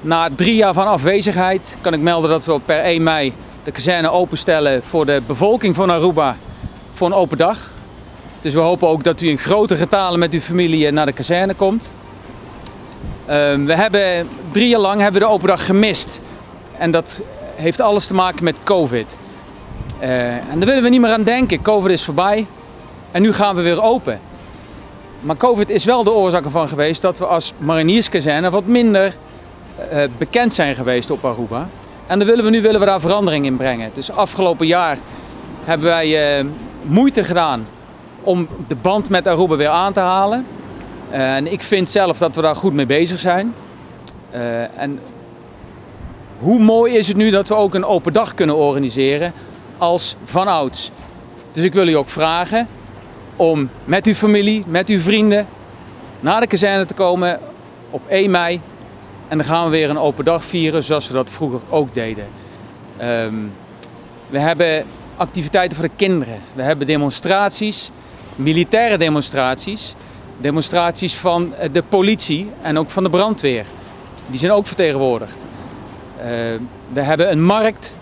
Na 3 jaar van afwezigheid kan ik melden dat we per 1 mei de kazerne openstellen voor de bevolking van Aruba voor een open dag. Dus we hopen ook dat u in grote getalen met uw familie naar de kazerne komt. We hebben 3 jaar lang de open dag gemist. En dat heeft alles te maken met COVID. En daar willen we niet meer aan denken. COVID is voorbij en nu gaan we weer open. Maar COVID is wel de oorzaak ervan geweest dat we als marinierskazerne wat minder bekend zijn geweest op Aruba. En daar willen we daar verandering in brengen. Dus afgelopen jaar hebben wij moeite gedaan om de band met Aruba weer aan te halen. En ik vind zelf dat we daar goed mee bezig zijn. En hoe mooi is het nu dat we ook een open dag kunnen organiseren als vanouds. Dus ik wil u ook vragen om met uw familie, met uw vrienden naar de kazerne te komen op 1 mei. En dan gaan we weer een open dag vieren zoals we dat vroeger ook deden. We hebben activiteiten voor de kinderen. We hebben demonstraties, militaire demonstraties. Demonstraties van de politie en ook van de brandweer. Die zijn ook vertegenwoordigd. We hebben een markt.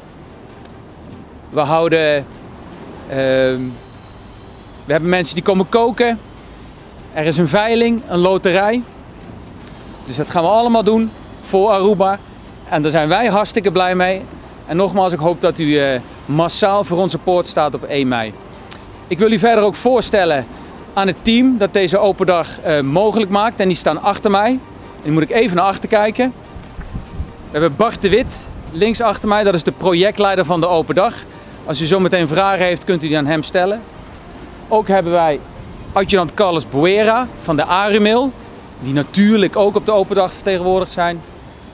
We hebben mensen die komen koken. Er is een veiling, een loterij. Dus dat gaan we allemaal doen voor Aruba. En daar zijn wij hartstikke blij mee. En nogmaals, ik hoop dat u massaal voor onze poort staat op 1 mei. Ik wil u verder ook voorstellen aan het team dat deze open dag mogelijk maakt. En die staan achter mij. En nu moet ik even naar achter kijken. We hebben Bart de Wit links achter mij. Dat is de projectleider van de open dag. Als u zo meteen vragen heeft, kunt u die aan hem stellen. Ook hebben wij adjudant Carlos Boera van de Arumil. Die natuurlijk ook op de open dag vertegenwoordigd zijn.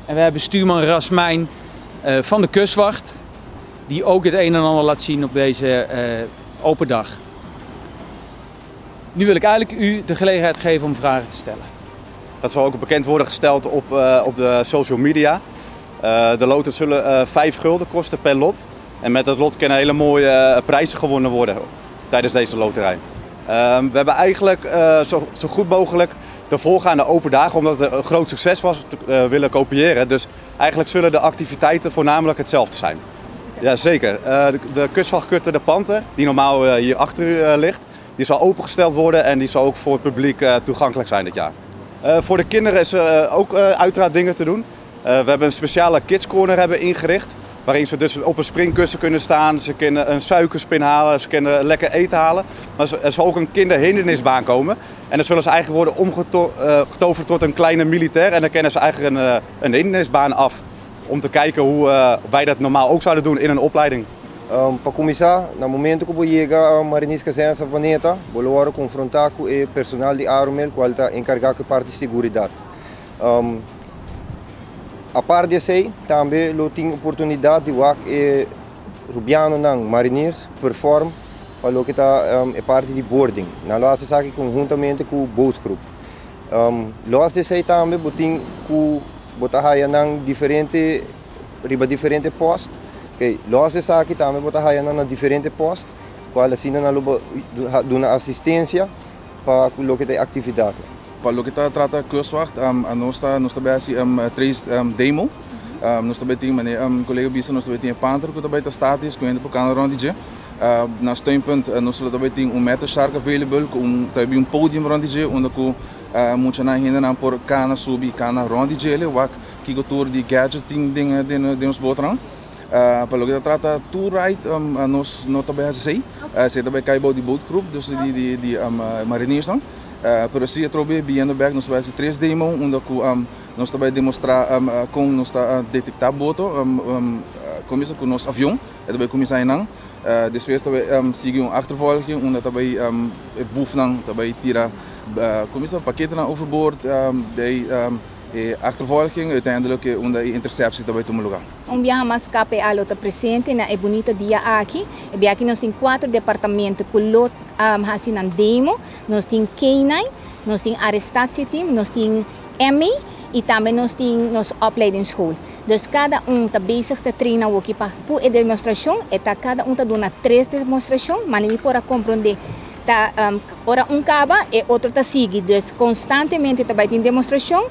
En we hebben stuurman Rasmijn van de kustwacht. Die ook het een en ander laat zien op deze open dag. Nu wil ik eigenlijk u de gelegenheid geven om vragen te stellen. Dat zal ook bekend worden gesteld op de social media. De loten zullen 5 gulden kosten per lot. En met dat lot kunnen hele mooie prijzen gewonnen worden tijdens deze loterij. We hebben eigenlijk zo goed mogelijk de voorgaande open dagen, omdat het een groot succes was, willen kopiëren. Dus eigenlijk zullen de activiteiten voornamelijk hetzelfde zijn. Jazeker. De kustwachtkutter De Panther, die normaal hier achter u ligt, die zal opengesteld worden en die zal ook voor het publiek toegankelijk zijn dit jaar. Voor de kinderen is ook uiteraard dingen te doen. We hebben een speciale kids corner ingericht, waarin ze dus op een springkussen kunnen staan. Ze kunnen een suikerspin halen, ze kunnen lekker eten halen. Maar er zal ook een kinderhindernisbaan komen. En dan zullen ze eigenlijk worden omgetoverd tot een kleine militair. En dan kennen ze eigenlijk een hindernisbaan af. Om te kijken hoe wij dat normaal ook zouden doen in een opleiding. Para começar, no momento que eu chego à Marinierskazerne Savaneta, vou confrontar com o personal de Arumil, que está encarregado com a parte de segurança. A parte disso, também eu tenho a oportunidade de ver Rubiano ng Mariniers perform para o que está a parte de boarding. Na loja se conjuntamente com o boatgroep. Loja disso também eu tenho que botar ng diferente postos. Okay, loja se aqui também botar na diferente postos, qual assim na dona assistência para o que tem atividade. Para o que trata kustwacht, nós estamos três demo. Nós também temos colega bisa, nós também temos Panther que também está status, que ainda por cá na rondije. Na steunpunt, nós também temos metal shark available, também podium rondije, onde que muita na ainda por cá na subir, cá na rondije, ele wak que o tour de gadgets de nos botarão. Para o que trata tour ride, nós também assim, se também cai de boatgroep, dus die mariniers dan. Pero se trobe bem no back, nós vamos fazer 3 demo, onde nós também demonstrar como nós está detectar boto, começa com nosso avião, e também começa aí não. Depois também seguir achtervolging, onde também boef não, também tira, começa paquete na overboard, achtervolging, uiteindelijk onder interceptie também toma lugar. Viaja mais escape a lota presente na bonita dia aqui. E aqui nós temos 4 departamentos com lot assim na demo. Nós temos K9, nós temos arrestatieteam, nós temos ME e também nós temos nossa opleidingsschool. Dus cada está bezig te trainen aqui para a demonstração. E cada está dando 3 demonstrações, mas nem para compreender. Ora acaba e outro está seguindo. Dus constantemente também tem demonstração.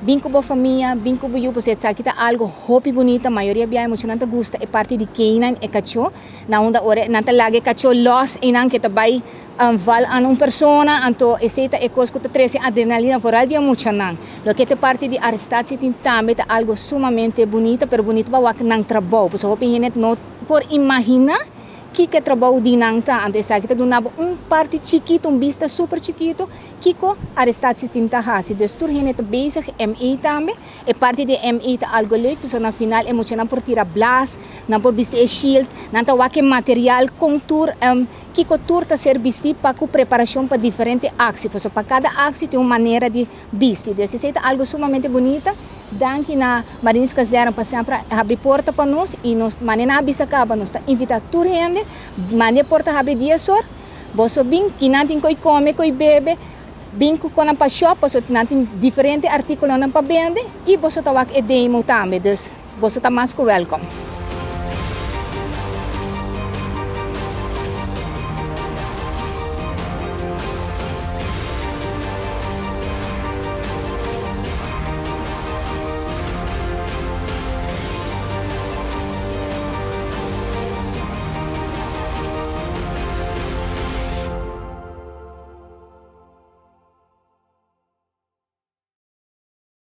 Bem com a família, bem com o você sabe que tá algo hopi bonita, a maioria bem emocionante gosta é parte de Canaan e cachorro, na onda ora na lage cachorro loss e não que tá vai val a uma persona, anto esse é coisa que traz adrenalina for dia muito não. Lo que é parte de arrestar-se também tá algo sumamente bonita, pero bonito ba wak nang trabalho, so hopi hinet no por imaginar que trabalho de nanta, antes sabe que donava parte chiquito, vista super chiquito, Kiko arrestatie tim ta hasi. Dus tur hinet bezig ME também. E parte de ME ta algo leuk, so na final emocional por tirar blas, na por biste shield, na ta wake material com tur Kiko tur ta ser bisti para com preparação para diferente axi. So para cada axi tem uma maneira de bisti. Dus isso é algo sumamente bonita. Danke na Marines Caseram para sempre abrir porta para nós e nós manena bisa acaba nós tá invitar tur gente, mane porta abre dia sor. Boso bem que não tem coi come, coi bebe. Binko ko pa shop, so natin diferente artikulo ng pabende, e boso tawag e demo também, dus boso ta mas ko welcome.